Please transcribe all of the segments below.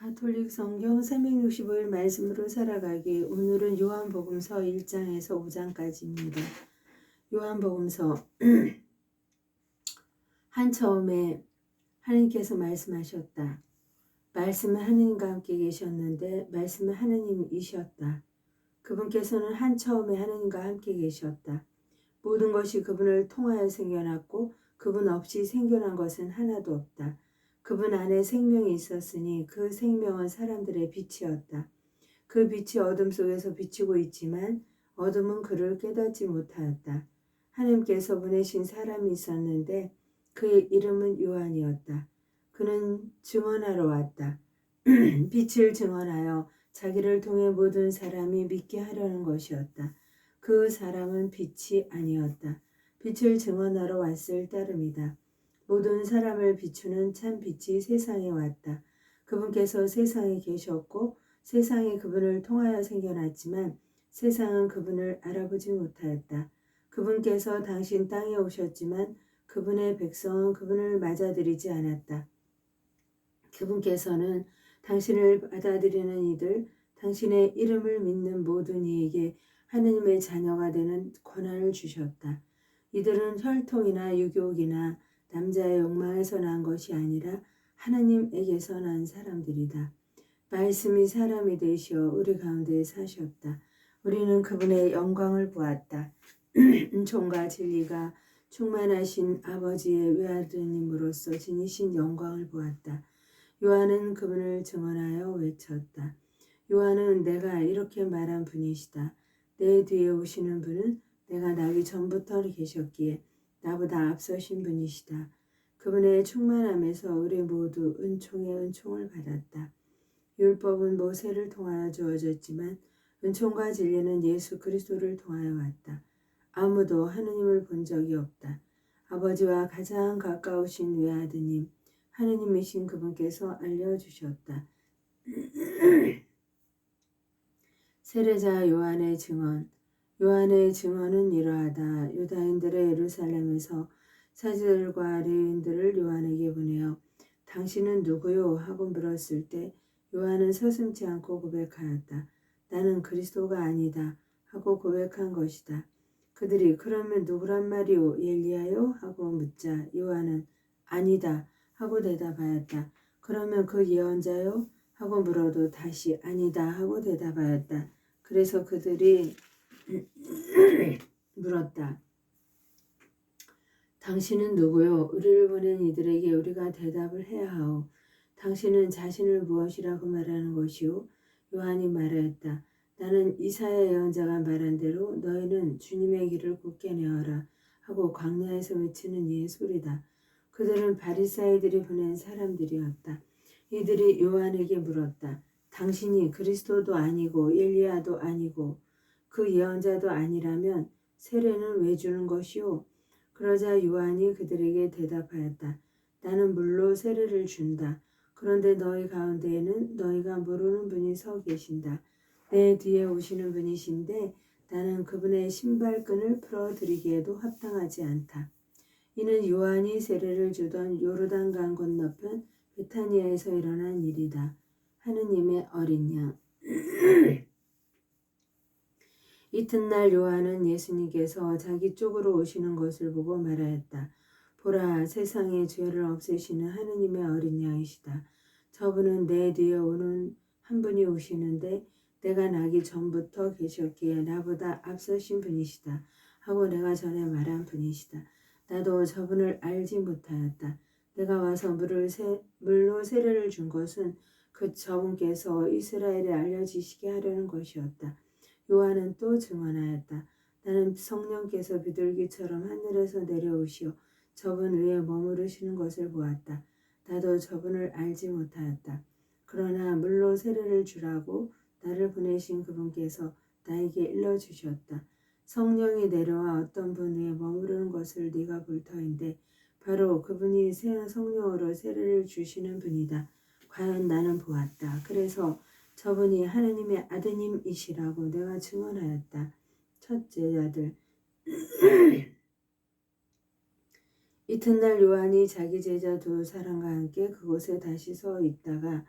가톨릭 성경 365일 말씀으로 살아가기. 오늘은 요한복음서 1장에서 5장까지입니다. 요한복음서 한처음에 하나님께서 말씀하셨다. 말씀은 하느님과 함께 계셨는데 말씀은 하느님이셨다. 그분께서는 한처음에 하느님과 함께 계셨다. 모든 것이 그분을 통하여 생겨났고 그분 없이 생겨난 것은 하나도 없다. 그분 안에 생명이 있었으니 그 생명은 사람들의 빛이었다. 그 빛이 어둠 속에서 비치고 있지만 어둠은 그를 깨닫지 못하였다. 하나님께서 보내신 사람이 있었는데 그의 이름은 요한이었다. 그는 증언하러 왔다. 빛을 증언하여 자기를 통해 모든 사람이 믿게 하려는 것이었다. 그 사람은 빛이 아니었다. 빛을 증언하러 왔을 따름이다. 모든 사람을 비추는 참 빛이 세상에 왔다. 그분께서 세상에 계셨고 세상이 그분을 통하여 생겨났지만 세상은 그분을 알아보지 못하였다. 그분께서 당신 땅에 오셨지만 그분의 백성은 그분을 맞아들이지 않았다. 그분께서는 당신을 받아들이는 이들, 당신의 이름을 믿는 모든 이에게 하느님의 자녀가 되는 권한을 주셨다. 이들은 혈통이나 유교이나 남자의 욕망에서 난 것이 아니라 하나님에게서 난 사람들이다. 말씀이 사람이 되시어 우리 가운데 사셨다. 우리는 그분의 영광을 보았다. 은총과 진리가 충만하신 아버지의 외아드님으로서 지니신 영광을 보았다. 요한은 그분을 증언하여 외쳤다. 요한은 내가 이렇게 말한 분이시다. 내 뒤에 오시는 분은 내가 나기 전부터 계셨기에 나보다 앞서신 분이시다. 그분의 충만함에서 우리 모두 은총의 은총을 받았다. 율법은 모세를 통하여 주어졌지만 은총과 진리는 예수 그리스도를 통하여 왔다. 아무도 하느님을 본 적이 없다. 아버지와 가장 가까우신 외아드님 하느님이신 그분께서 알려주셨다. 세례자 요한의 증언. 요한의 증언은 이러하다. 유다인들의 예루살렘에서 사제들과 레위인들을 요한에게 보내어 당신은 누구요? 하고 물었을 때 요한은 서슴지 않고 고백하였다. 나는 그리스도가 아니다 하고 고백한 것이다. 그들이 그러면 누구란 말이오? 엘리야요? 하고 묻자 요한은 아니다 하고 대답하였다. 그러면 그 예언자요? 하고 물어도 다시 아니다 하고 대답하였다. 그래서 그들이 물었다. 당신은 누구요? 우리를 보낸 이들에게 우리가 대답을 해야 하오. 당신은 자신을 무엇이라고 말하는 것이오? 요한이 말하였다. 나는 이사야 예언자가 말한 대로 너희는 주님의 길을 굳게 내어라 하고 광야에서 외치는 이의 소리다. 그들은 바리사이들이 보낸 사람들이었다. 이들이 요한에게 물었다. 당신이 그리스도도 아니고 엘리야도 아니고 그 예언자도 아니라면 세례는 왜 주는 것이오? 그러자 요한이 그들에게 대답하였다. 나는 물로 세례를 준다. 그런데 너희 가운데에는 너희가 모르는 분이 서 계신다. 내 뒤에 오시는 분이신데 나는 그분의 신발끈을 풀어드리기에도 합당하지 않다. 이는 요한이 세례를 주던 요르단강 건너편 베타니아에서 일어난 일이다. 하느님의 어린 양. 이튿날 요한은 예수님께서 자기 쪽으로 오시는 것을 보고 말하였다. 보라, 세상의 죄를 없애시는 하느님의 어린 양이시다. 저분은 내 뒤에 오는 한 분이 오시는데 내가 나기 전부터 계셨기에 나보다 앞서신 분이시다. 하고 내가 전에 말한 분이시다. 나도 저분을 알지 못하였다. 내가 와서 물로 세례를 준 것은 그 저분께서 이스라엘에 알려지시게 하려는 것이었다. 요한은 또 증언하였다. 나는 성령께서 비둘기처럼 하늘에서 내려오시어 저분 위에 머무르시는 것을 보았다. 나도 저분을 알지 못하였다. 그러나 물로 세례를 주라고 나를 보내신 그분께서 나에게 일러주셨다. 성령이 내려와 어떤 분 위에 머무르는 것을 네가 볼 터인데 바로 그분이 성령으로 세례를 주시는 분이다. 과연 나는 보았다. 그래서 저분이 하느님의 아드님이시라고 내가 증언하였다. 첫 제자들. 이튿날 요한이 자기 제자 두 사람과 함께 그곳에 다시 서 있다가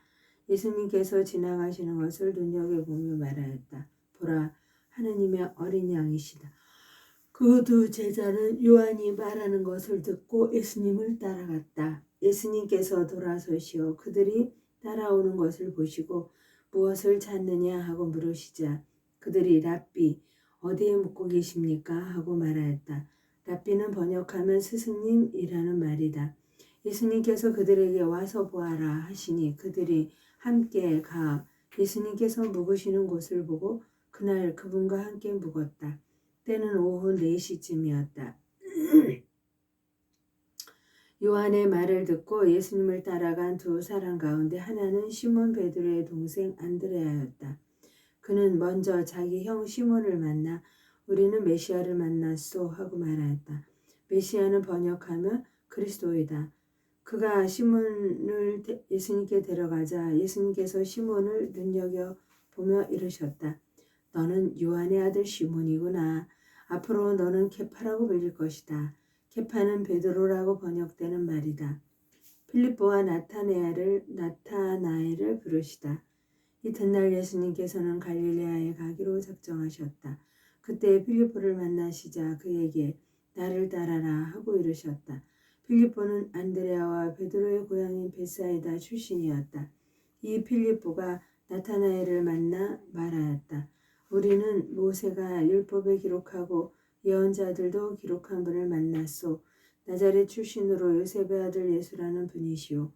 예수님께서 지나가시는 것을 눈여겨보며 말하였다. 보라, 하느님의 어린 양이시다. 그 두 제자는 요한이 말하는 것을 듣고 예수님을 따라갔다. 예수님께서 돌아서시어 그들이 따라오는 것을 보시고 무엇을 찾느냐 하고 물으시자 그들이 랍비 어디에 묵고 계십니까 하고 말하였다. 랍비는 번역하면 스승님이라는 말이다. 예수님께서 그들에게 와서 보아라 하시니 그들이 함께 가 예수님께서 묵으시는 곳을 보고 그날 그분과 함께 묵었다. 때는 오후 4시쯤이었다. 요한의 말을 듣고 예수님을 따라간 두 사람 가운데 하나는 시몬 베드로의 동생 안드레아였다. 그는 먼저 자기 형 시몬을 만나 우리는 메시아를 만났소 하고 말하였다. 메시아는 번역하면 그리스도이다. 그가 시몬을 예수님께 데려가자 예수님께서 시몬을 눈여겨보며 이르셨다. 너는 요한의 아들 시몬이구나. 앞으로 너는 케파라고 불릴 것이다. 케파는 베드로라고 번역되는 말이다. 필립보와 나타나엘을 부르시다. 이튿날 예수님께서는 갈릴레아에 가기로 작정하셨다. 그때 필립보를 만나시자 그에게 나를 따라라 하고 이르셨다. 필립보는 안드레아와 베드로의 고향인 벳사이다 출신이었다. 이 필립보가 나타나엘을 만나 말하였다. 우리는 모세가 율법에 기록하고 예언자들도 기록한 분을 만났소. 나자렛 출신으로 요셉의 아들 예수라는 분이시오.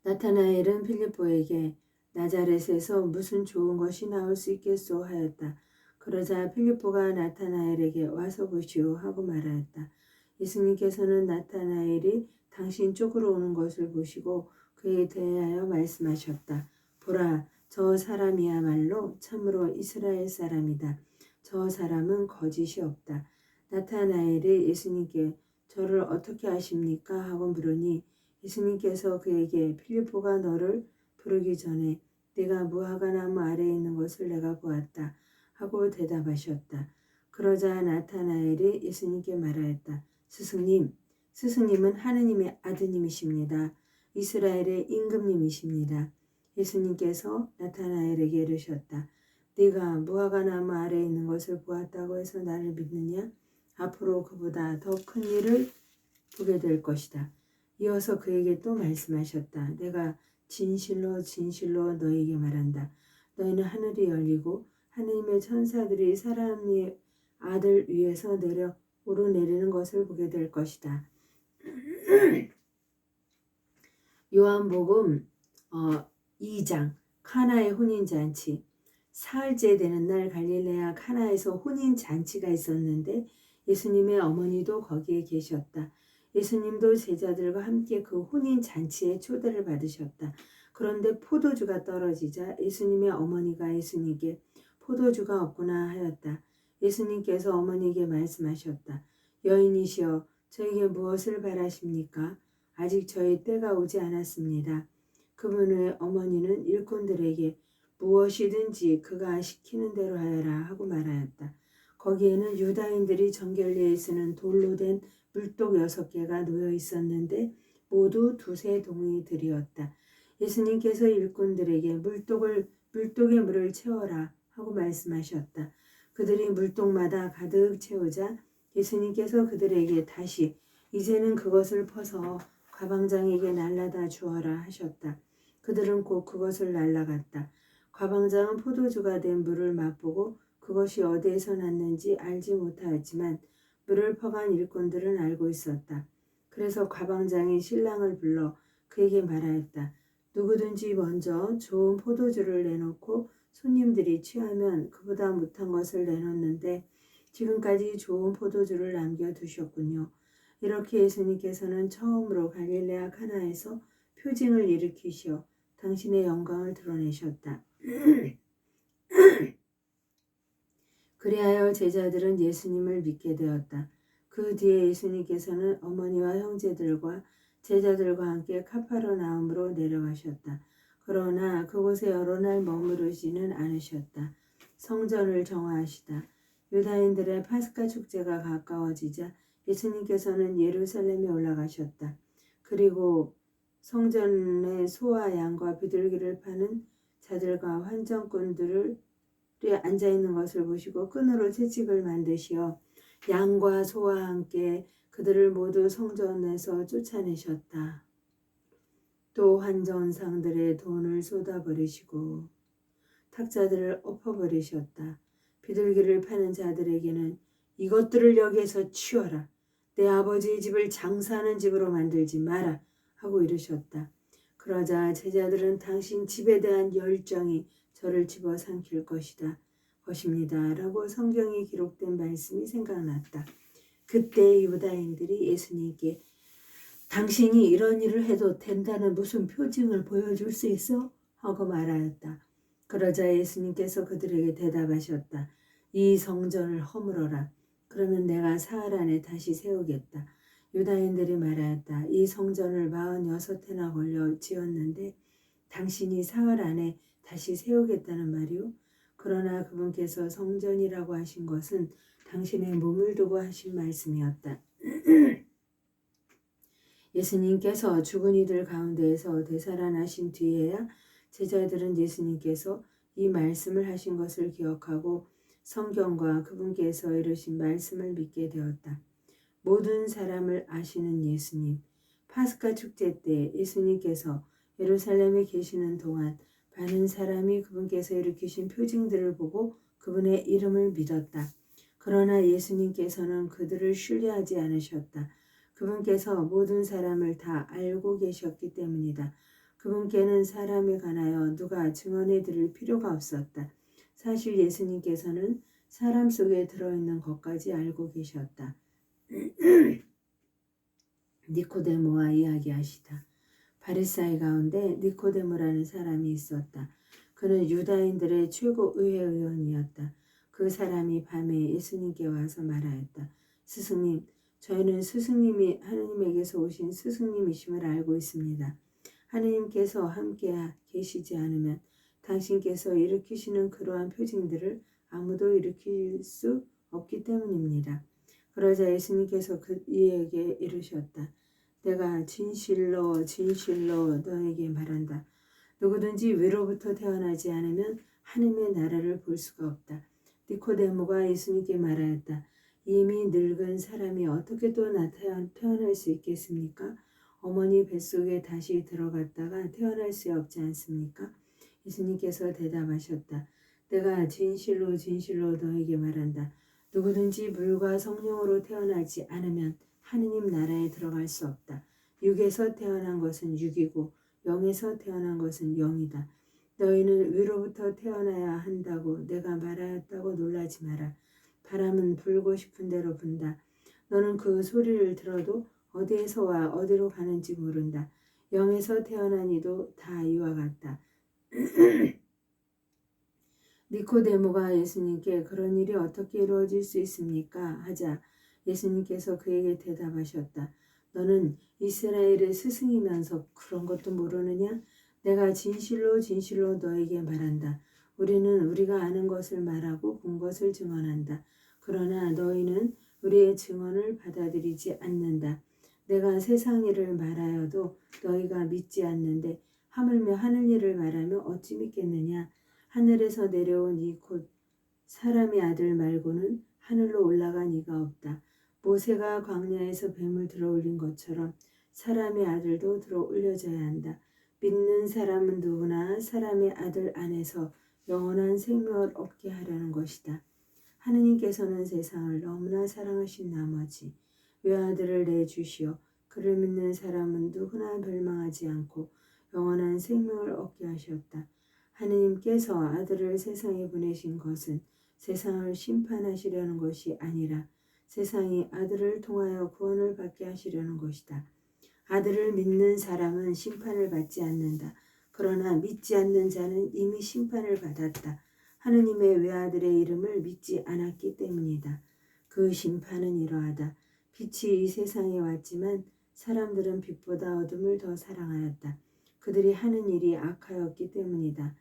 나타나엘은 필립보에게 나자렛에서 무슨 좋은 것이 나올 수 있겠소 하였다. 그러자 필립보가 나타나엘에게 와서 보시오 하고 말하였다. 예수님께서는 나타나엘이 당신 쪽으로 오는 것을 보시고 그에 대하여 말씀하셨다. 보라, 저 사람이야말로 참으로 이스라엘 사람이다. 저 사람은 거짓이 없다. 나타나엘이 예수님께 저를 어떻게 아십니까? 하고 물으니 예수님께서 그에게 필립보가 너를 부르기 전에 네가 무화과나무 아래에 있는 것을 내가 보았다 하고 대답하셨다. 그러자 나타나엘이 예수님께 말하였다. 스승님은 하느님의 아드님이십니다. 이스라엘의 임금님이십니다. 예수님께서 나타나엘에게 이르셨다. 네가 무화과나무 아래에 있는 것을 보았다고 해서 나를 믿느냐? 앞으로 그보다 더 큰 일을 보게 될 것이다. 이어서 그에게 또 말씀하셨다. 내가 진실로 너희에게 말한다. 너희는 하늘이 열리고 하느님의 천사들이 사람의 아들 위에서 오르내리는 것을 보게 될 것이다. 요한복음 2장 카나의 혼인잔치. 사흘째 되는 날 갈릴레아 카나에서 혼인잔치가 있었는데 예수님의 어머니도 거기에 계셨다. 예수님도 제자들과 함께 그 혼인잔치에 초대를 받으셨다. 그런데 포도주가 떨어지자 예수님의 어머니가 예수님께 포도주가 없구나 하였다. 예수님께서 어머니에게 말씀하셨다. 여인이시여 저에게 무엇을 바라십니까? 아직 저희 때가 오지 않았습니다. 그분의 어머니는 일꾼들에게 무엇이든지 그가 시키는 대로 하여라 하고 말하였다. 거기에는 유다인들이 정결례에 쓰는 돌로 된 물독 6개가 놓여 있었는데 모두 두세 동이들이었다. 예수님께서 일꾼들에게 물독에 물을 채워라 하고 말씀하셨다. 그들이 물독마다 가득 채우자 예수님께서 그들에게 다시 이제는 그것을 퍼서 과방장에게 날라다 주어라 하셨다. 그들은 곧 그것을 날라갔다. 과방장은 포도주가 된 물을 맛보고 그것이 어디에서 났는지 알지 못하였지만 물을 퍼간 일꾼들은 알고 있었다. 그래서 과방장이 신랑을 불러 그에게 말하였다. 누구든지 먼저 좋은 포도주를 내놓고 손님들이 취하면 그보다 못한 것을 내놓는데 지금까지 좋은 포도주를 남겨두셨군요. 이렇게 예수님께서는 처음으로 갈릴레아 카나에서 표징을 일으키시어 당신의 영광을 드러내셨다. 그리하여 제자들은 예수님을 믿게 되었다. 그 뒤에 예수님께서는 어머니와 형제들과 제자들과 함께 카파르나움으로 내려가셨다. 그러나 그곳에 여러 날 머무르지는 않으셨다. 성전을 정화하시다. 유다인들의 파스카 축제가 가까워지자 예수님께서는 예루살렘에 올라가셨다. 그리고 성전에 소와 양과 비둘기를 파는 자들과 환전꾼들이 앉아있는 것을 보시고 끈으로 채찍을 만드시어 양과 소와 함께 그들을 모두 성전에서 쫓아내셨다. 또 환전상들의 돈을 쏟아버리시고 탁자들을 엎어버리셨다. 비둘기를 파는 자들에게는 이것들을 여기에서 치워라. 내 아버지의 집을 장사하는 집으로 만들지 마라 하고 이르셨다. 그러자 제자들은 당신 집에 대한 열정이 저를 집어삼킬 것입니다. 라고 성경에 기록된 말씀이 생각났다. 그때 유다인들이 예수님께 당신이 이런 일을 해도 된다는 무슨 표징을 보여줄 수 있어? 하고 말하였다. 그러자 예수님께서 그들에게 대답하셨다. 이 성전을 허물어라. 그러면 내가 사흘 안에 다시 세우겠다. 유다인들이 말하였다. 이 성전을 46해나 걸려 지었는데 당신이 사흘 안에 다시 세우겠다는 말이오? 그러나 그분께서 성전이라고 하신 것은 당신의 몸을 두고 하신 말씀이었다. 예수님께서 죽은 이들 가운데에서 되살아나신 뒤에야 제자들은 예수님께서 이 말씀을 하신 것을 기억하고 성경과 그분께서 이루신 말씀을 믿게 되었다. 모든 사람을 아시는 예수님. 파스카 축제 때 예수님께서 예루살렘에 계시는 동안 많은 사람이 그분께서 일으키신 표징들을 보고 그분의 이름을 믿었다. 그러나 예수님께서는 그들을 신뢰하지 않으셨다. 그분께서 모든 사람을 다 알고 계셨기 때문이다. 그분께는 사람에 관하여 누가 증언해 드릴 필요가 없었다. 사실 예수님께서는 사람 속에 들어있는 것까지 알고 계셨다. 니코데모와 이야기하시다. 바리사이 가운데 니코데모라는 사람이 있었다. 그는 유다인들의 최고 의회의원이었다. 그 사람이 밤에 예수님께 와서 말하였다. 스승님, 저희는 스승님이 하느님에게서 오신 스승님이심을 알고 있습니다. 하느님께서 함께 계시지 않으면 당신께서 일으키시는 그러한 표징들을 아무도 일으킬 수 없기 때문입니다. 그러자 예수님께서 이에게 이르셨다. 내가 진실로 너에게 말한다. 누구든지 위로부터 태어나지 않으면 하느님의 나라를 볼 수가 없다. 니코데모가 예수님께 말하였다. 이미 늙은 사람이 어떻게 또 태어날 수 있겠습니까? 어머니 뱃속에 다시 들어갔다가 태어날 수 없지 않습니까? 예수님께서 대답하셨다. 내가 진실로 너에게 말한다. 누구든지 물과 성령으로 태어나지 않으면 하느님 나라에 들어갈 수 없다. 육에서 태어난 것은 육이고 영에서 태어난 것은 영이다. 너희는 위로부터 태어나야 한다고 내가 말하였다고 놀라지 마라. 바람은 불고 싶은 대로 분다. 너는 그 소리를 들어도 어디에서 와 어디로 가는지 모른다. 영에서 태어난 이도 다 이와 같다. 니코데모가 예수님께 그런 일이 어떻게 이루어질 수 있습니까? 하자 예수님께서 그에게 대답하셨다. 너는 이스라엘의 스승이면서 그런 것도 모르느냐? 내가 진실로 너에게 말한다. 우리는 우리가 아는 것을 말하고 본 것을 증언한다. 그러나 너희는 우리의 증언을 받아들이지 않는다. 내가 세상 일을 말하여도 너희가 믿지 않는데 하물며 하늘 일을 말하며 어찌 믿겠느냐? 하늘에서 내려온 이 곧 사람의 아들 말고는 하늘로 올라간 이가 없다. 모세가 광야에서 뱀을 들어올린 것처럼 사람의 아들도 들어올려져야 한다. 믿는 사람은 누구나 사람의 아들 안에서 영원한 생명을 얻게 하려는 것이다. 하느님께서는 세상을 너무나 사랑하신 나머지 외아들을 내주시어 그를 믿는 사람은 누구나 멸망하지 않고 영원한 생명을 얻게 하셨다. 하느님께서 아들을 세상에 보내신 것은 세상을 심판하시려는 것이 아니라 세상이 아들을 통하여 구원을 받게 하시려는 것이다. 아들을 믿는 사람은 심판을 받지 않는다. 그러나 믿지 않는 자는 이미 심판을 받았다. 하느님의 외아들의 이름을 믿지 않았기 때문이다. 그 심판은 이러하다. 빛이 이 세상에 왔지만 사람들은 빛보다 어둠을 더 사랑하였다. 그들이 하는 일이 악하였기 때문이다.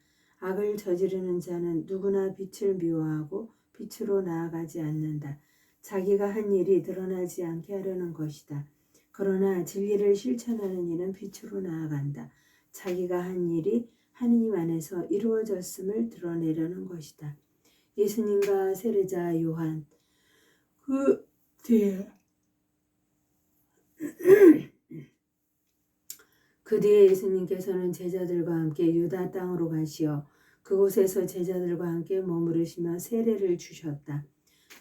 악을 저지르는 자는 누구나 빛을 미워하고 빛으로 나아가지 않는다. 자기가 한 일이 드러나지 않게 하려는 것이다. 그러나 진리를 실천하는 이는 빛으로 나아간다. 자기가 한 일이 하느님 안에서 이루어졌음을 드러내려는 것이다. 예수님과 세례자 요한 그 뒤에 그 뒤에 예수님께서는 제자들과 함께 유다 땅으로 가시어 그곳에서 제자들과 함께 머무르시며 세례를 주셨다.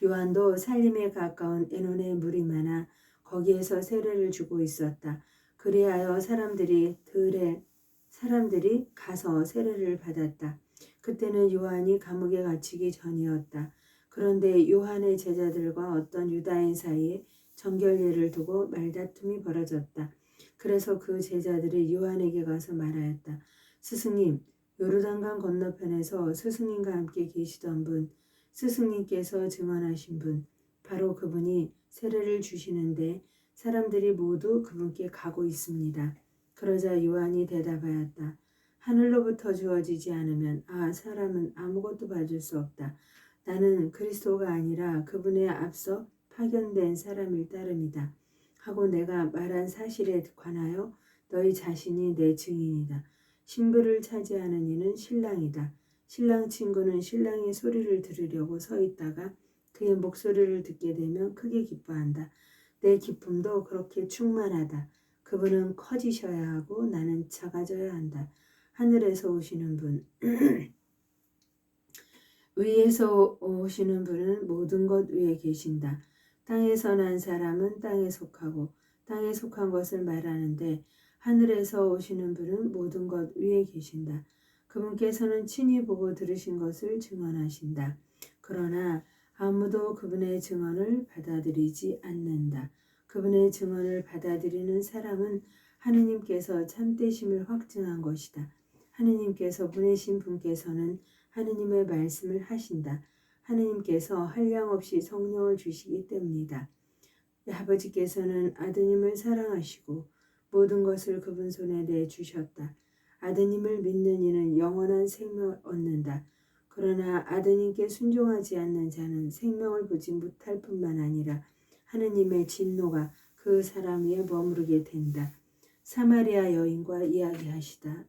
요한도 살림에 가까운 에논에 물이 많아 거기에서 세례를 주고 있었다. 그리하여 사람들이 가서 세례를 받았다. 그때는 요한이 감옥에 갇히기 전이었다. 그런데 요한의 제자들과 어떤 유다인 사이에 정결례를 두고 말다툼이 벌어졌다. 그래서 그 제자들이 요한에게 가서 말하였다. 스승님, 요르단강 건너편에서 스승님과 함께 계시던 분, 스승님께서 증언하신 분, 바로 그분이 세례를 주시는데 사람들이 모두 그분께 가고 있습니다. 그러자 요한이 대답하였다. 하늘로부터 주어지지 않으면 사람은 아무것도 받을 수 없다. 나는 그리스도가 아니라 그분에 앞서 파견된 사람일 따름이다. 하고 내가 말한 사실에 관하여 너희 자신이 내 증인이다. 신부를 차지하는 이는 신랑이다. 신랑 친구는 신랑의 소리를 들으려고 서 있다가 그의 목소리를 듣게 되면 크게 기뻐한다. 내 기쁨도 그렇게 충만하다. 그분은 커지셔야 하고 나는 작아져야 한다. 하늘에서 오시는 분, 위에서 오시는 분은 모든 것 위에 계신다. 땅에서 난 사람은 땅에 속하고 땅에 속한 것을 말하는데 하늘에서 오시는 분은 모든 것 위에 계신다. 그분께서는 친히 보고 들으신 것을 증언하신다. 그러나 아무도 그분의 증언을 받아들이지 않는다. 그분의 증언을 받아들이는 사람은 하느님께서 참되심을 확증한 것이다. 하느님께서 보내신 분께서는 하느님의 말씀을 하신다. 하느님께서 한량없이 성령을 주시기 때문이다. 아버지께서는 아드님을 사랑하시고 모든 것을 그분 손에 내주셨다. 아드님을 믿는 이는 영원한 생명을 얻는다. 그러나 아드님께 순종하지 않는 자는 생명을 보지 못할 뿐만 아니라 하느님의 진노가 그 사람 위에 머무르게 된다. 사마리아 여인과 이야기하시다.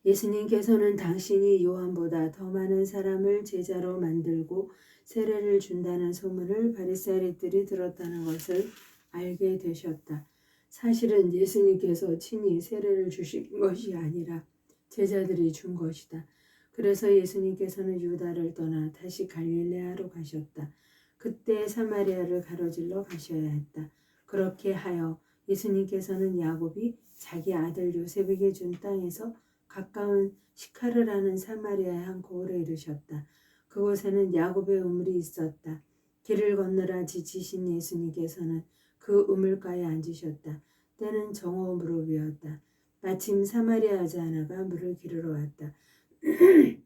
예수님께서는 당신이 요한보다 더 많은 사람을 제자로 만들고 세례를 준다는 소문을 바리새인들이 들었다는 것을 알게 되셨다. 사실은 예수님께서 친히 세례를 주신 것이 아니라 제자들이 준 것이다. 그래서 예수님께서는 유다를 떠나 다시 갈릴레아로 가셨다. 그때 사마리아를 가로질러 가셔야 했다. 그렇게 하여 예수님께서는 야곱이 자기 아들 요셉에게 준 땅에서 가까운 시카르라는 사마리아의 한 고을에 이르셨다. 그곳에는 야곱의 우물이 있었다. 길을 건너라 지치신 예수님께서는 그 우물가에 앉으셨다. 때는 정오 무렵이었다. 마침 사마리아 여자 하나가 물을 기르러 왔다.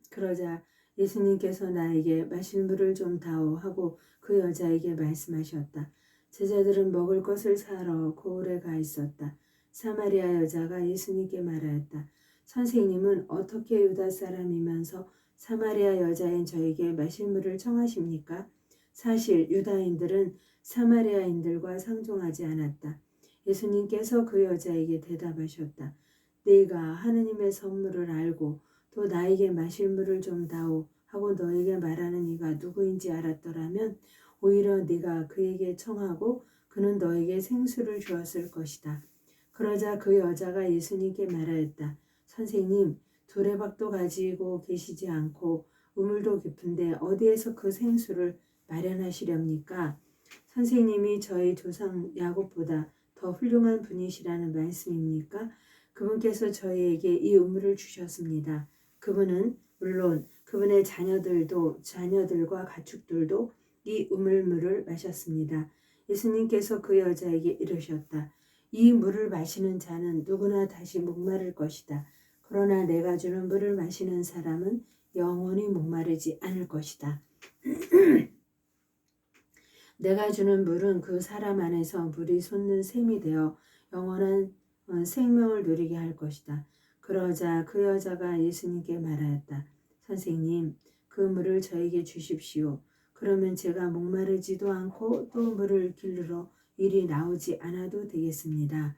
그러자 예수님께서 나에게 마실 물을 좀 다오 하고 그 여자에게 말씀하셨다. 제자들은 먹을 것을 사러 고을에 가 있었다. 사마리아 여자가 예수님께 말하였다. 선생님은 어떻게 유다 사람이면서 사마리아 여자인 저에게 마실 물을 청하십니까? 사실 유다인들은 사마리아인들과 상종하지 않았다. 예수님께서 그 여자에게 대답하셨다. 네가 하느님의 선물을 알고 또 나에게 마실 물을 좀 다오 하고 너에게 말하는 이가 누구인지 알았더라면 오히려 네가 그에게 청하고 그는 너에게 생수를 주었을 것이다. 그러자 그 여자가 예수님께 말하였다. 선생님, 두레박도 가지고 계시지 않고 우물도 깊은데 어디에서 그 생수를 마련하시렵니까? 선생님이 저희 조상 야곱보다 더 훌륭한 분이시라는 말씀입니까? 그분께서 저희에게 이 우물을 주셨습니다. 그분은 물론 그분의 자녀들과 가축들도 이 우물물을 마셨습니다. 예수님께서 그 여자에게 이르셨다. 이 물을 마시는 자는 누구나 다시 목마를 것이다. 그러나 내가 주는 물을 마시는 사람은 영원히 목마르지 않을 것이다. 내가 주는 물은 그 사람 안에서 물이 솟는 샘이 되어 영원한 생명을 누리게 할 것이다. 그러자 그 여자가 예수님께 말하였다. 선생님, 그 물을 저에게 주십시오. 그러면 제가 목마르지도 않고 또 물을 기르러 일이 나오지 않아도 되겠습니다.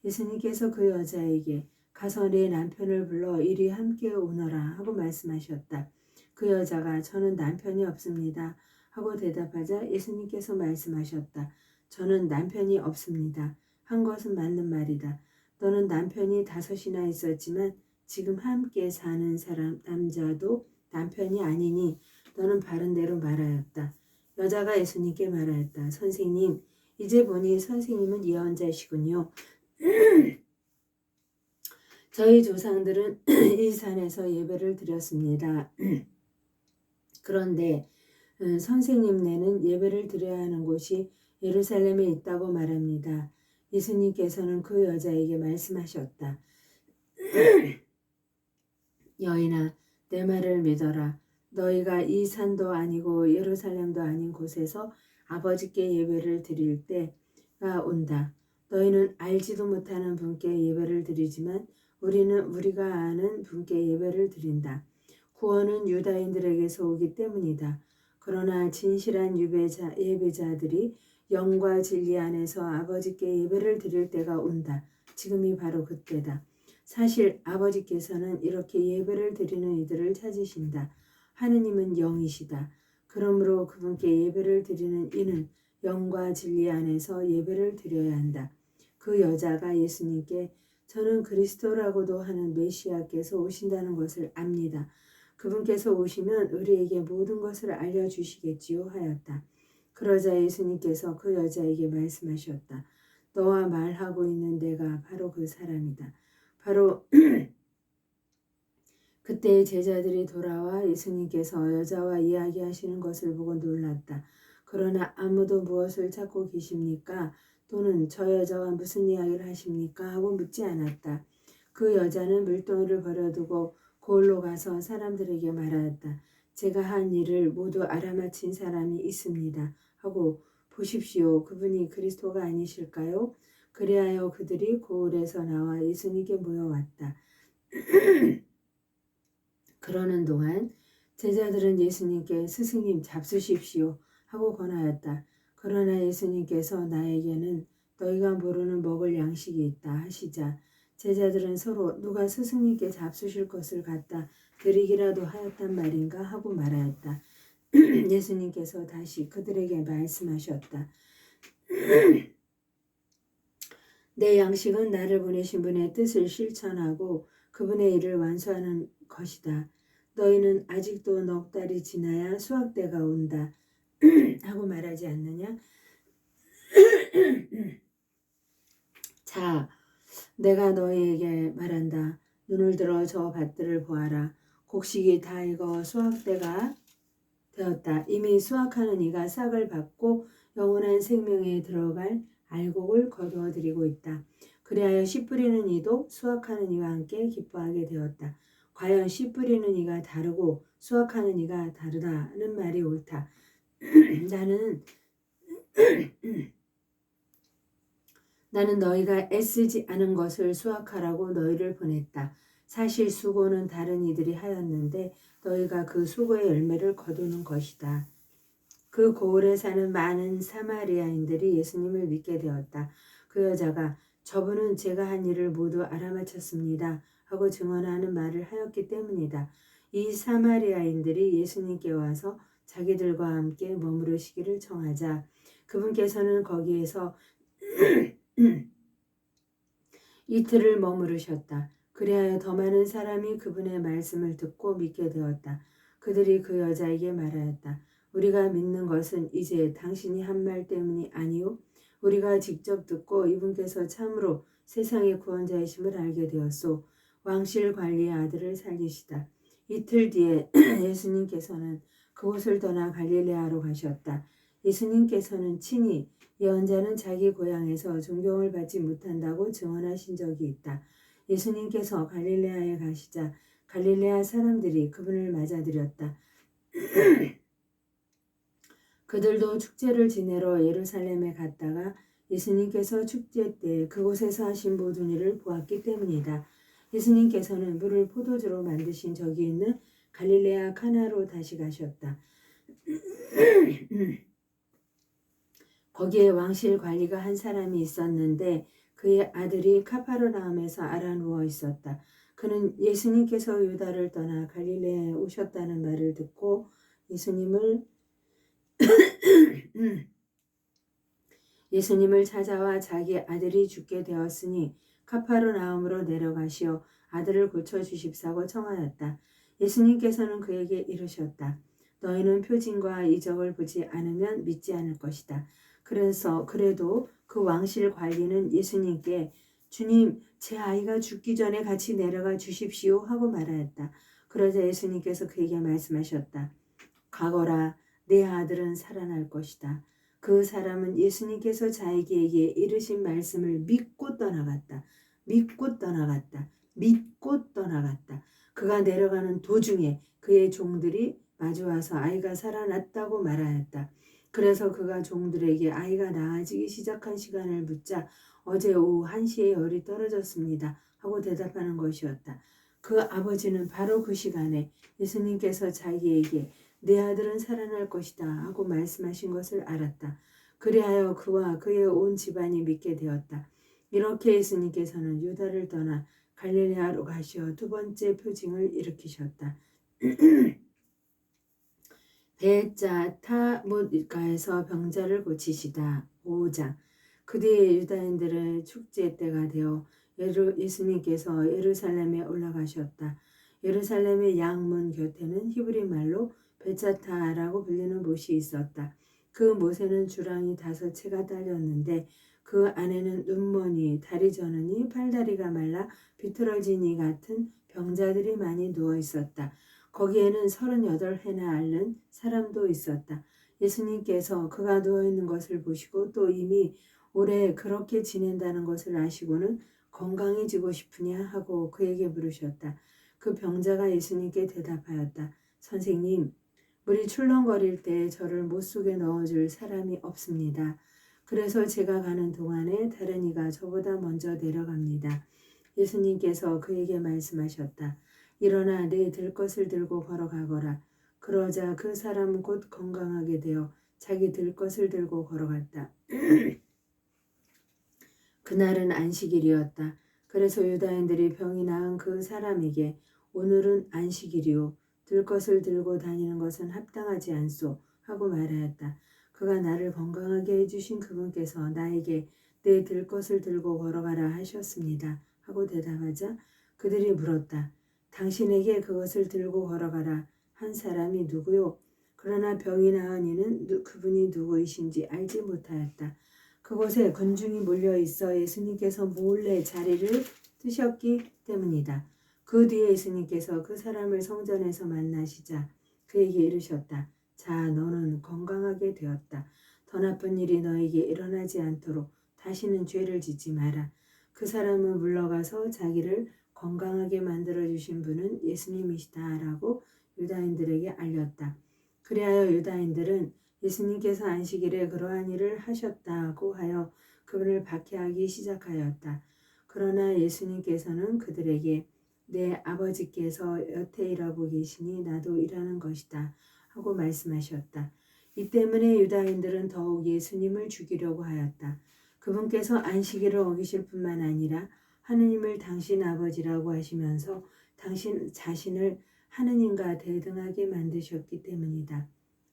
예수님께서 그 여자에게 가서 내 남편을 불러 이리 함께 오너라 하고 말씀하셨다. 그 여자가 저는 남편이 없습니다 하고 대답하자 예수님께서 말씀하셨다. 저는 남편이 없습니다. 한 것은 맞는 말이다. 너는 남편이 5이나 있었지만 지금 함께 사는 사람 남자도 남편이 아니니 너는 바른 대로 말하였다. 여자가 예수님께 말하였다. 선생님, 이제 보니 선생님은 예언자시군요. 저희 조상들은 이 산에서 예배를 드렸습니다. 그런데 선생님네는 예배를 드려야 하는 곳이 예루살렘에 있다고 말합니다. 예수님께서는 그 여자에게 말씀하셨다. 여인아, 내 말을 믿어라. 너희가 이 산도 아니고 예루살렘도 아닌 곳에서 아버지께 예배를 드릴 때가 온다. 너희는 알지도 못하는 분께 예배를 드리지만 우리는 우리가 아는 분께 예배를 드린다. 구원은 유다인들에게서 오기 때문이다. 그러나 진실한 예배자들이 영과 진리 안에서 아버지께 예배를 드릴 때가 온다. 지금이 바로 그때다. 사실 아버지께서는 이렇게 예배를 드리는 이들을 찾으신다. 하느님은 영이시다. 그러므로 그분께 예배를 드리는 이는 영과 진리 안에서 예배를 드려야 한다. 그 여자가 예수님께 저는 그리스도라고도 하는 메시아께서 오신다는 것을 압니다. 그분께서 오시면 우리에게 모든 것을 알려주시겠지요 하였다. 그러자 예수님께서 그 여자에게 말씀하셨다. 너와 말하고 있는 내가 바로 그 사람이다. 바로 그때 제자들이 돌아와 예수님께서 여자와 이야기하시는 것을 보고 놀랐다. 그러나 아무도 무엇을 찾고 계십니까? 또는 저 여자와 무슨 이야기를 하십니까? 하고 묻지 않았다. 그 여자는 물동이를 버려두고 고을로 가서 사람들에게 말하였다. 제가 한 일을 모두 알아맞힌 사람이 있습니다. 하고 보십시오. 그분이 그리스도가 아니실까요? 그리하여 그들이 고을에서 나와 예수님께 모여왔다. 그러는 동안 제자들은 예수님께 스승님 잡수십시오 하고 권하였다. 그러나 예수님께서 나에게는 너희가 모르는 먹을 양식이 있다 하시자 제자들은 서로 누가 스승님께 잡수실 것을 갖다 드리기라도 하였단 말인가 하고 말하였다. 예수님께서 다시 그들에게 말씀하셨다. 내 양식은 나를 보내신 분의 뜻을 실천하고 그분의 일을 완수하는 것이다. 너희는 아직도 넉 달이 지나야 수확때가 온다. 하고 말하지 않느냐? 자, 내가 너희에게 말한다. 눈을 들어 저 밭들을 보아라. 곡식이 다 익어 수확때가 되었다. 이미 수확하는 이가 싹을 받고 영원한 생명에 들어갈 알곡을 거두어 드리고 있다. 그리하여 씨 뿌리는 이도 수확하는 이와 함께 기뻐하게 되었다. 과연 씨 뿌리는 이가 다르고 수확하는 이가 다르다는 말이 옳다. 나는 너희가 애쓰지 않은 것을 수확하라고 너희를 보냈다. 사실 수고는 다른 이들이 하였는데 너희가 그 수고의 열매를 거두는 것이다. 그 고을에 사는 많은 사마리아인들이 예수님을 믿게 되었다. 그 여자가 저분은 제가 한 일을 모두 알아맞혔습니다 하고 증언하는 말을 하였기 때문이다. 이 사마리아인들이 예수님께 와서 자기들과 함께 머무르시기를 청하자 그분께서는 거기에서 이틀을 머무르셨다. 그리하여 더 많은 사람이 그분의 말씀을 듣고 믿게 되었다. 그들이 그 여자에게 말하였다. 우리가 믿는 것은 이제 당신이 한 말 때문이 아니오. 우리가 직접 듣고 이분께서 참으로 세상의 구원자이심을 알게 되었소. 왕실 관리의 아들을 살리시다. 이틀 뒤에 예수님께서는 그곳을 떠나 갈릴레아로 가셨다. 예수님께서는 친히 예언자는 자기 고향에서 존경을 받지 못한다고 증언하신 적이 있다. 예수님께서 갈릴레아에 가시자 갈릴레아 사람들이 그분을 맞아들였다. 그들도 축제를 지내러 예루살렘에 갔다가 예수님께서 축제 때 그곳에서 하신 모든 일을 보았기 때문이다. 예수님께서는 물을 포도주로 만드신 적이 있는 갈릴레아 카나로 다시 가셨다. 거기에 왕실 관리가 한 사람이 있었는데 그의 아들이 카파르나움에서 알아 누워 있었다. 그는 예수님께서 유다를 떠나 갈릴레에 오셨다는 말을 듣고 예수님을 찾아와 자기 아들이 죽게 되었으니 카파르나움으로 내려가시어 아들을 고쳐주십사고 청하였다. 예수님께서는 그에게 이르셨다. 너희는 표징과 이적을 보지 않으면 믿지 않을 것이다. 그래도 그 왕실 관리는 예수님께 주님, 제 아이가 죽기 전에 같이 내려가 주십시오 하고 말하였다. 그러자 예수님께서 그에게 말씀하셨다. 가거라, 내 아들은 살아날 것이다. 그 사람은 예수님께서 자기에게 이르신 말씀을 믿고 떠나갔다. 믿고 떠나갔다. 믿고 떠나갔다. 그가 내려가는 도중에 그의 종들이 마주와서 아이가 살아났다고 말하였다. 그래서 그가 종들에게 아이가 나아지기 시작한 시간을 묻자 어제 오후 1시에 열이 떨어졌습니다 하고 대답하는 것이었다. 그 아버지는 바로 그 시간에 예수님께서 자기에게 내 아들은 살아날 것이다 하고 말씀하신 것을 알았다. 그리하여 그와 그의 온 집안이 믿게 되었다. 이렇게 예수님께서는 유다를 떠나 갈릴레아로 가시어 두 번째 표징을 일으키셨다. 배자 타못가에서 병자를 고치시다. 5장. 그 뒤에 유다인들의 축제 때가 되어 예수님께서 예루살렘에 올라가셨다. 예루살렘의 양문 곁에는 히브리 말로 베차타라고 불리는 못이 있었다. 그 못에는 주랑이 5채가 달렸는데 그 안에는 눈머니, 다리 저느니, 팔다리가 말라 비틀어지니 같은 병자들이 많이 누워 있었다. 거기에는 38해나 앓는 사람도 있었다. 예수님께서 그가 누워있는 것을 보시고 또 이미 오래 그렇게 지낸다는 것을 아시고는 건강해지고 싶으냐 하고 그에게 물으셨다. 그 병자가 예수님께 대답하였다. 선생님, 물이 출렁거릴 때 저를 못 속에 넣어줄 사람이 없습니다. 그래서 제가 가는 동안에 다른 이가 저보다 먼저 내려갑니다. 예수님께서 그에게 말씀하셨다. 일어나 내 들것을 들고 걸어가거라. 그러자 그 사람은 곧 건강하게 되어 자기 들것을 들고 걸어갔다. 그날은 안식일이었다. 그래서 유다인들이 병이 나은 그 사람에게 오늘은 안식일이요. 들것을 들고 다니는 것은 합당하지 않소 하고 말하였다. 그가 나를 건강하게 해주신 그분께서 나에게 내 들것을 들고 걸어가라 하셨습니다. 하고 대답하자 그들이 물었다. 당신에게 그것을 들고 걸어가라 한 사람이 누구요? 그러나 병이 나은 이는 그분이 누구이신지 알지 못하였다. 그곳에 군중이 몰려 있어 예수님께서 몰래 자리를 뜨셨기 때문이다. 그 뒤에 예수님께서 그 사람을 성전에서 만나시자 그에게 이르셨다. 자, 너는 건강하게 되었다. 더 나쁜 일이 너에게 일어나지 않도록 다시는 죄를 짓지 마라. 그 사람은 물러가서 자기를 건강하게 만들어주신 분은 예수님이시다라고 유다인들에게 알렸다. 그리하여 유다인들은 예수님께서 안식일에 그러한 일을 하셨다고 하여 그분을 박해하기 시작하였다. 그러나 예수님께서는 그들에게 내 아버지께서 여태 일하고 계시니 나도 일하는 것이다 하고 말씀하셨다. 이 때문에 유다인들은 더욱 예수님을 죽이려고 하였다. 그분께서 안식일을 어기실 뿐만 아니라 하느님을 당신 아버지라고 하시면서 당신 자신을 하느님과 대등하게 만드셨기 때문이다.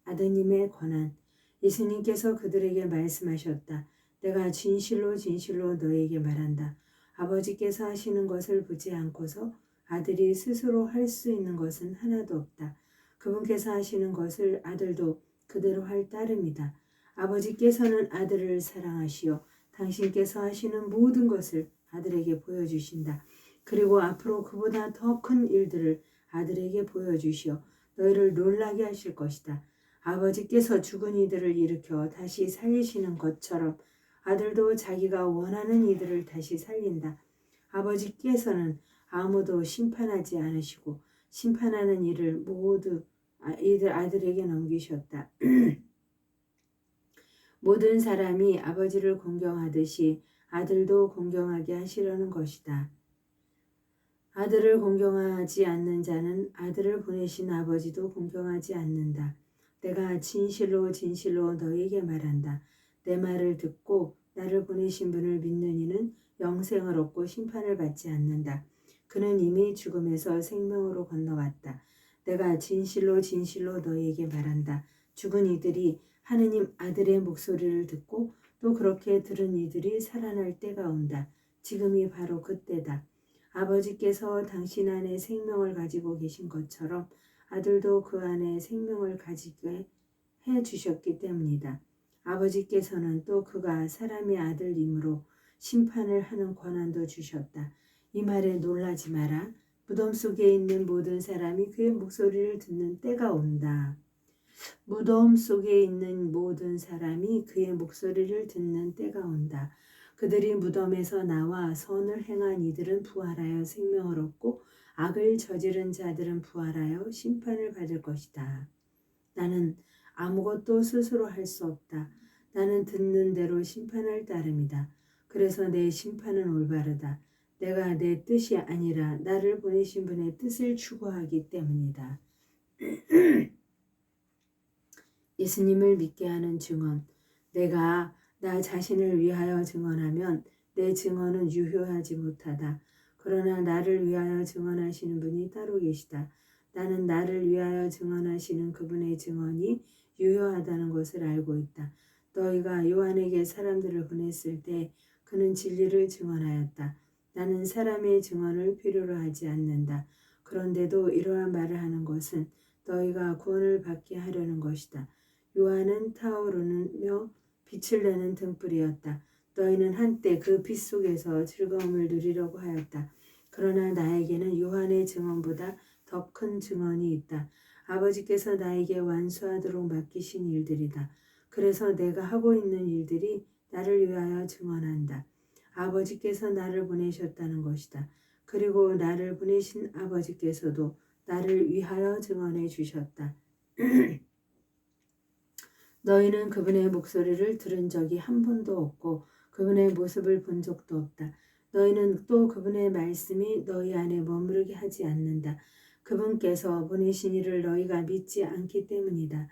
아드님의 권한. 예수님께서 그들에게 말씀하셨다. 내가 진실로 진실로 너에게 말한다. 아버지께서 하시는 것을 보지 않고서 아들이 스스로 할 수 있는 것은 하나도 없다. 그분께서 하시는 것을 아들도 그대로 할 따름이다. 아버지께서는 아들을 사랑하시어 당신께서 하시는 모든 것을 아들에게 보여주신다. 그리고 앞으로 그보다 더 큰 일들을 아들에게 보여주시어 너희를 놀라게 하실 것이다. 아버지께서 죽은 이들을 일으켜 다시 살리시는 것처럼 아들도 자기가 원하는 이들을 다시 살린다. 아버지께서는 아무도 심판하지 않으시고 심판하는 일을 모두 이들 아들에게 넘기셨다. 모든 사람이 아버지를 공경하듯이 아들도 공경하게 하시려는 것이다. 아들을 공경하지 않는 자는 아들을 보내신 아버지도 공경하지 않는다. 내가 진실로 진실로 너희에게 말한다. 내 말을 듣고 나를 보내신 분을 믿는 이는 영생을 얻고 심판을 받지 않는다. 그는 이미 죽음에서 생명으로 건너갔다. 내가 진실로 진실로 너희에게 말한다. 죽은 이들이 하느님 아들의 목소리를 듣고 또 그렇게 들은 이들이 살아날 때가 온다. 지금이 바로 그때다. 아버지께서 당신 안에 생명을 가지고 계신 것처럼 아들도 그 안에 생명을 가지게 해 주셨기 때문이다. 아버지께서는 또 그가 사람의 아들이므로 심판을 하는 권한도 주셨다. 이 말에 놀라지 마라. 무덤 속에 있는 모든 사람이 그의 목소리를 듣는 때가 온다. 무덤 속에 있는 모든 사람이 그의 목소리를 듣는 때가 온다. 그들이 무덤에서 나와 선을 행한 이들은 부활하여 생명을 얻고 악을 저지른 자들은 부활하여 심판을 받을 것이다. 나는 아무것도 스스로 할 수 없다. 나는 듣는 대로 심판할 따름이다. 그래서 내 심판은 올바르다. 내가 내 뜻이 아니라 나를 보내신 분의 뜻을 추구하기 때문이다. 예수님을 믿게 하는 증언. 내가 나 자신을 위하여 증언하면 내 증언은 유효하지 못하다. 그러나 나를 위하여 증언하시는 분이 따로 계시다. 나는 나를 위하여 증언하시는 그분의 증언이 유효하다는 것을 알고 있다. 너희가 요한에게 사람들을 보냈을 때 그는 진리를 증언하였다. 나는 사람의 증언을 필요로 하지 않는다. 그런데도 이러한 말을 하는 것은 너희가 구원을 받게 하려는 것이다. 요한은 타오르며 빛을 내는 등불이었다. 너희는 한때 그 빛 속에서 즐거움을 누리려고 하였다. 그러나 나에게는 요한의 증언보다 더 큰 증언이 있다. 아버지께서 나에게 완수하도록 맡기신 일들이다. 그래서 내가 하고 있는 일들이 나를 위하여 증언한다. 아버지께서 나를 보내셨다는 것이다. 그리고 나를 보내신 아버지께서도 나를 위하여 증언해 주셨다. 너희는 그분의 목소리를 들은 적이 한 번도 없고 그분의 모습을 본 적도 없다. 너희는 또 그분의 말씀이 너희 안에 머무르게 하지 않는다. 그분께서 보내신 이를 너희가 믿지 않기 때문이다.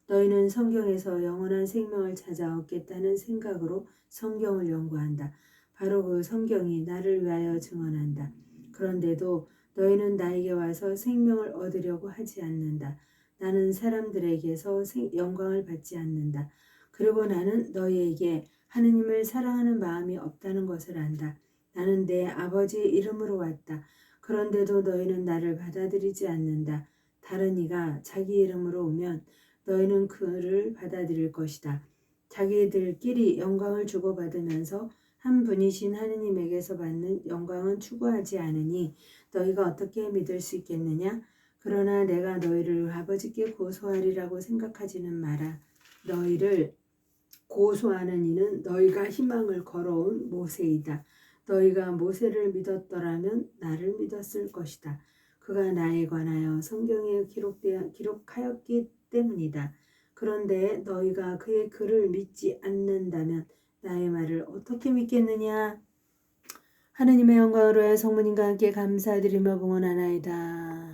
너희는 성경에서 영원한 생명을 찾아 얻겠다는 생각으로 성경을 연구한다. 바로 그 성경이 나를 위하여 증언한다. 그런데도 너희는 나에게 와서 생명을 얻으려고 하지 않는다. 나는 사람들에게서 영광을 받지 않는다. 그리고 나는 너희에게 하느님을 사랑하는 마음이 없다는 것을 안다. 나는 내 아버지의 이름으로 왔다. 그런데도 너희는 나를 받아들이지 않는다. 다른 이가 자기 이름으로 오면 너희는 그를 받아들일 것이다. 자기들끼리 영광을 주고받으면서 한 분이신 하느님에게서 받는 영광은 추구하지 않으니 너희가 어떻게 믿을 수 있겠느냐? 그러나 내가 너희를 아버지께 고소하리라고 생각하지는 마라. 너희를 고소하는 이는 너희가 희망을 걸어온 모세이다. 너희가 모세를 믿었더라면 나를 믿었을 것이다. 그가 나에 관하여 성경에 기록하였기 때문이다. 그런데 너희가 그의 글을 믿지 않는다면 나의 말을 어떻게 믿겠느냐? 하느님의 영광으로 성모님과 함께 감사드리며 봉헌하나이다.